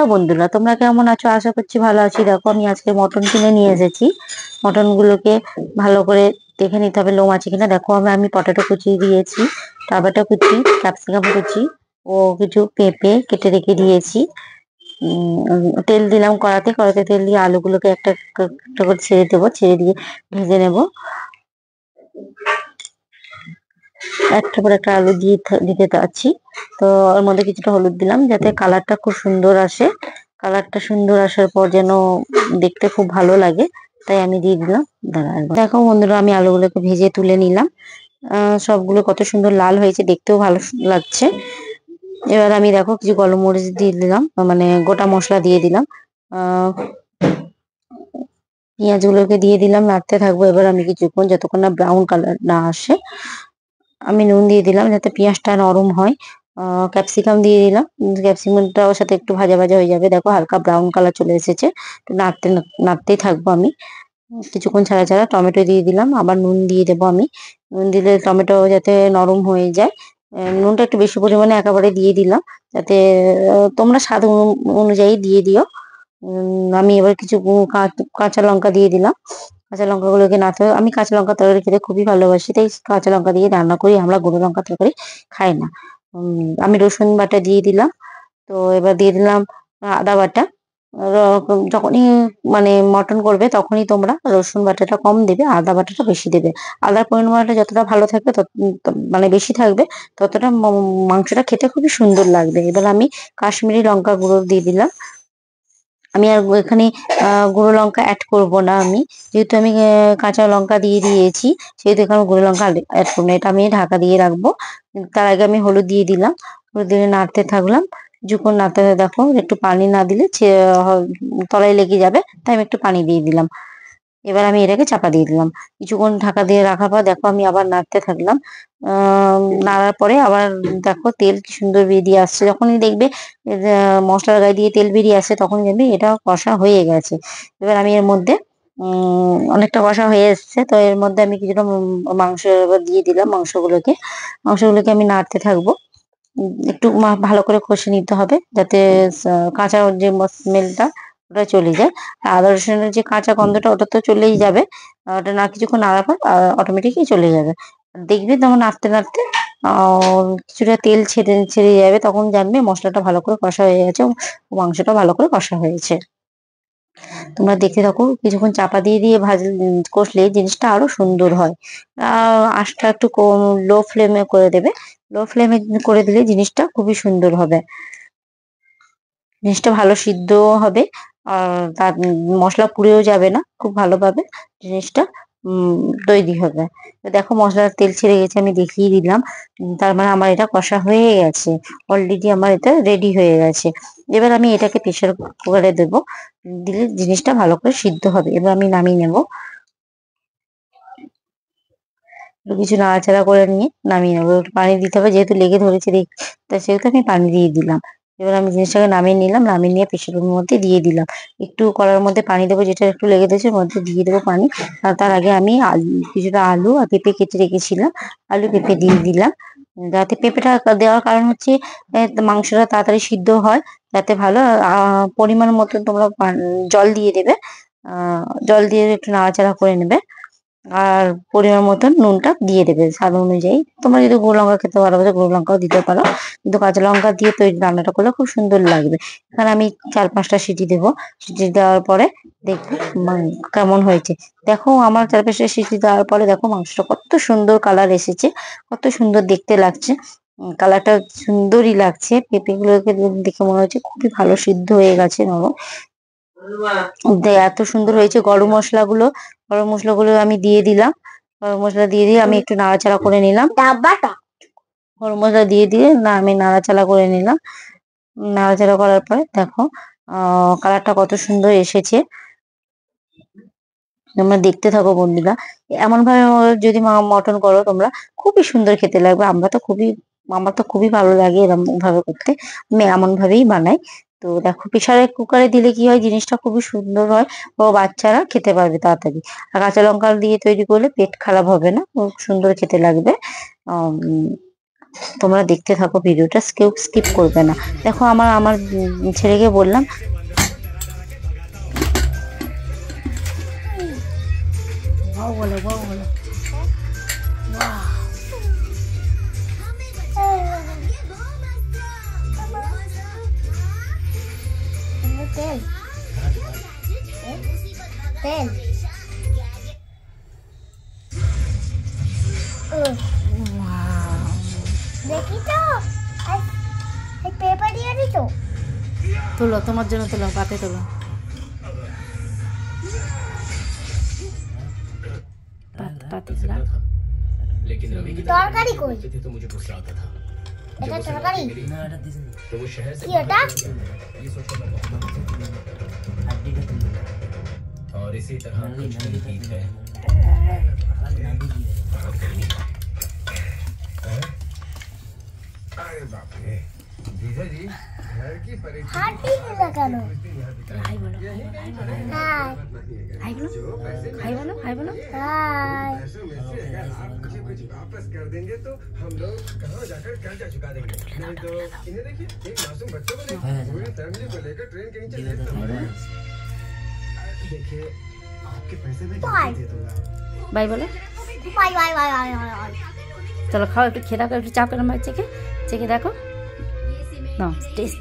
হ্যাঁ বন্ধুরা, তোমরা কেমন আছো? আশা করছি ভালো আছি। দেখো, আমি আজকে মটন কিনে নিয়ে এসেছি। মটন গুলোকে ভালো করে দেখে নিতে হবে লোম আছে কিনা। দেখো, আমি পটেটো কুচি দিয়েছি, টমেটো কুচি, ক্যাপসিকাম কুচি ও কিছু পেঁপে কেটে রেখে দিয়েছি। তেল দিলাম কড়াতে, কড়াতে তেল দিয়ে আলুগুলোকে একটা একটা করে ছেড়ে দেবো, ছেড়ে দিয়ে ভেজে নেব। একটা পর একটা আলু দিতে যাচ্ছি। তো ওর মধ্যে কিছুটা হলুদ দিলাম যাতে কালারটা খুব সুন্দর আসে। কালারটা সুন্দর আসার পর যেন দেখতে খুব ভালো লাগে, তাই আমি দিয়ে দিলাম। দেখো বন্ধুরা, আমি আলুগুলোকে ভেজে তুলে নিলাম। সবগুলো কত সুন্দর লাল হয়েছে, দেখতেও ভালো লাগছে। এবার আমি দেখো কিছু গরম মরিচ দিয়ে দিলাম, মানে গোটা মশলা দিয়ে দিলাম। আহ পেঁয়াজ গুলোকে দিয়ে দিলাম, নাড়তে থাকবো এবার আমি কিছুক্ষণ, যতক্ষণ না ব্রাউন কালার না আসে। আমি নুন দিয়ে দিলাম যাতে পেঁয়াজটা নরম হয়। ক্যাপসিকাম দিয়ে দিলাম, ক্যাপসিকামটা ওর সাথে একটু ভাজা ভাজা হয়ে যাবে। দেখো হালকা ব্রাউন কালার চলে এসেছে। তো নাড়তেই থাকবো আমি কিছুক্ষণ ছাড়া ছাড়া। টমেটো দিয়ে দিলাম, আবার নুন দিয়ে দেবো আমি। নুন দিলে টমেটো যাতে নরম হয়ে যায়। নুনটা একটু বেশি পরিমাণে একেবারে দিয়ে দিলাম, যাতে তোমরা স্বাদ অনুযায়ী দিয়ে দিও। আমি এবার কিছু কাঁচা লঙ্কা দিয়ে দিলাম। কাঁচা লঙ্কা গুলোকে নাড়তে, আমি কাঁচা লঙ্কা তরকারি খেতে খুবই ভালোবাসি, তাই কাঁচা লঙ্কা দিয়ে রান্না করি। আমরা গুঁড়ো লঙ্কা তরকারি খাই না। আমি রসুন বাটা দিয়ে দিলাম। তো এবার দিয়ে দিলাম আদা বাটা। যখনই মানে মটন করবে তখনই তোমরা রসুন বাটাটা কম দেবে, আদা বাটাটা বেশি দেবে। আদার পরিমাণটা যতটা ভালো থাকবে মানে বেশি থাকবে, ততটা মাংসটা খেতে খুবই সুন্দর লাগবে। এবার আমি কাশ্মীরি লঙ্কা গুঁড়ো দিয়ে দিলাম। আমি আর এখানে গুঁড়ো লঙ্কা অ্যাড করব না আমি, যেহেতু আমি কাঁচা লঙ্কা দিয়ে দিয়েছি, সেহেতু এখানে গুঁড়ো লঙ্কা অ্যাড করবো না। এটা আমি ঢাকা দিয়ে রাখবো। তার আগে আমি হলুদ দিয়ে দিলাম, হলুদ দিয়ে নাড়তে থাকলাম। কিছুক্ষণ নাড়তে দেখো, একটু পানি না দিলে তলায় লেগে যাবে, তাই আমি একটু পানি দিয়ে দিলাম। এবার আমি এটাকে চাপা দিয়ে দিলাম। কিছুক্ষণ ঢাকা দিয়ে রাখার পর দেখো আমি আবার নাড়তে থাকলাম। নাড়ার পরে আবার দেখো তেল কি সুন্দর বেরিয়ে আসছে। যখনই দেখবে মশলার গায়ে দিয়ে তেল বেরিয়ে আসছে, তখন দেখবে এটা কষা হয়ে গেছে। এবার আমি এর মধ্যে অনেকটা কষা হয়ে এসছে, তো এর মধ্যে আমি কিছুটা মাংস এবার দিয়ে দিলাম। মাংসগুলোকে আমি নাড়তে থাকবো। একটু ভালো করে কষে নিতে হবে, যাতে কাঁচা যে স্মেলটা ওটা চলে যায়। আর আদা রসুনের যে কাঁচা গন্ধটা, ওটা তো চলেই যাবে। ওটা না কিছুক্ষণ নাড়ার পর অটোমেটিকই চলে যাবে। দেখবে তখন নাড়তে নাড়তে কিছুটা তেল ছেড়ে ছেড়ে যাবে, তখন জানবে মশলাটা ভালো করে কষা হয়ে গেছে এবং মাংসটা ভালো করে কষা হয়েছে। তোমরা দেখতে থাকো, কিছুক্ষণ চাপা দিয়ে দিয়ে কষলে জিনিসটা আরো সুন্দর হয়। আঁচটা একটু লো ফ্লেমে করে দেবে। লো ফ্লেমে করে দিলে জিনিসটা খুবই সুন্দর হবে। জিনিসটা ভালো সিদ্ধ হবে। আর তার মশলা পুড়েও যাবে না, খুব ভালোভাবে জিনিসটা উম তৈরি হবে। তো দেখো মশলার তেল ছেড়ে গেছে, আমি দেখিয়ে দিলাম। তার মানে আমার এটা কষা হয়ে গেছে। অলরেডি আমার এটা রেডি হয়ে গেছে। এবার আমি এটাকে প্রেসার কুকারে দেবো, দিলে জিনিসটা ভালো করে সিদ্ধ হবে। এবার আমি নামিয়ে নেবো। একটু কিছু নাড়াচাড়া করে নিয়ে নামিয়ে নেবো। একটু পানি দিতে হবে, যেহেতু লেগে ধরেছে তা সেহেতু আমি পানি দিয়ে দিলাম। এবার আমি জিনিসটাকে নামিয়ে নিলাম, নামিয়ে নিয়ে প্রেসারের মধ্যে দিয়ে দিলাম। একটু কড়ার মধ্যে পানি দেবো, যেটা একটু লেগে ধরেছে ওর মধ্যে দিয়ে দেবো পানি। আর তার আগে আমি কিছুটা আলু আর পেঁপে কেটে রেখেছিলাম, আলু পেঁপে দিয়ে দিলাম। যাতে পেঁপেটা দেওয়ার কারণ হচ্ছে মাংসটা তাড়াতাড়ি সিদ্ধ হয়, যাতে ভালো। পরিমাণ মতো তোমরা জল দিয়ে দেবে। জল দিয়ে একটু নাড়াচাড়া করে নেবে। আর পরিমাণ মতন নুনটা দিয়ে দেবে স্বাদ অনুযায়ী। তোমরা যদি গুঁড়ো লঙ্কা খেতে ভালোবাসো গুঁড়ো লঙ্কাও দিতে পারো, কিন্তু কাঁচা লঙ্কা দিয়ে তৈরি রান্নাটা করলে খুব সুন্দর লাগবে। এখানে আমি 4-5টা সিটি দেবো। সিটি দেওয়ার পরে দেখবো কেমন হয়েছে। দেখো আমার 4-5টা সিটি দেওয়ার পরে দেখো মাংসটা কত সুন্দর কালার এসেছে, কত সুন্দর দেখতে লাগছে। কালারটা সুন্দরই লাগছে। পেঁপে গুলোকে দেখে মনে হচ্ছে খুবই ভালো সিদ্ধ হয়ে গেছে, নরম। এত সুন্দর হয়েছে। গরম মশলাগুলো আমি দিয়ে দিলাম। গরম মশলা দিয়ে দিয়ে আমি একটু নাড়াচাড়া করে নিলাম। গরম মশলা দিয়ে দিয়ে আমি নাড়াচাড়া করে নিলাম। নাড়াচাড়া করার পরে দেখো কালারটা কত সুন্দর এসেছে। তোমরা দেখতে থাকো বন্ধুরা। এমন ভাবে যদি মটন করো তোমরা, খুবই সুন্দর খেতে লাগবে। আমার তো খুবই ভালো লাগে এরকম ভাবে করতে। আমি এমন ভাবেই বানাই। তো দেখো প্রেসারের কুকারে দিলে কি হয়, জিনিসটা খুবই সুন্দর হয় ও বাচ্চারা খেতে পারবে তাড়াতাড়ি। আর কাঁচা লঙ্কা দিয়ে তৈরি করলে পেট খারাপ হবে না, খুব সুন্দর খেতে লাগবে। তোমরা দেখতে থাকো ভিডিওটা, কেউ স্কিপ করবে না। দেখো আমার ছেলেকে বললাম বলো বলো तेल तेल देखी तो पेपर दिया नहीं तो তোলো, তোমার জন্য তোলো, পাতে তোলো। पाते लेकिन रवि की तरकारी कोई तो मुझे गुस्सा आता था। এটা তরকারি तो वो शहर से কি এটা ये सोचकर मैं बहुत और इसी तरह कुछ मेरी गीत है। अरे बाप रे जीजा जी घर की परीक्षा হাঁটি দিলা কেন হাই বলো, হাই হাই বলো, হাই বলো, হাই বলো। হাই पैसों में से अगर आप मुझे कुछ वापस कर देंगे तो हम लोग कहाँ जाकर कर्जा चुका देंगे। नहीं तो इन्हें देखिए, एक मासूम बच्चों को देखिए, पूरी फैमिली को लेकर ट्रेन के नीचे लेटना पड़ा है। देखिए आपके पैसे में बाय। दे दूंगा। বাই বলো। Bye bye bye bye bye চলো খাও, একটু খেয়ে দেখো, একটু চাপ করে চেখে চেখে দেখো। নাও টেস্ট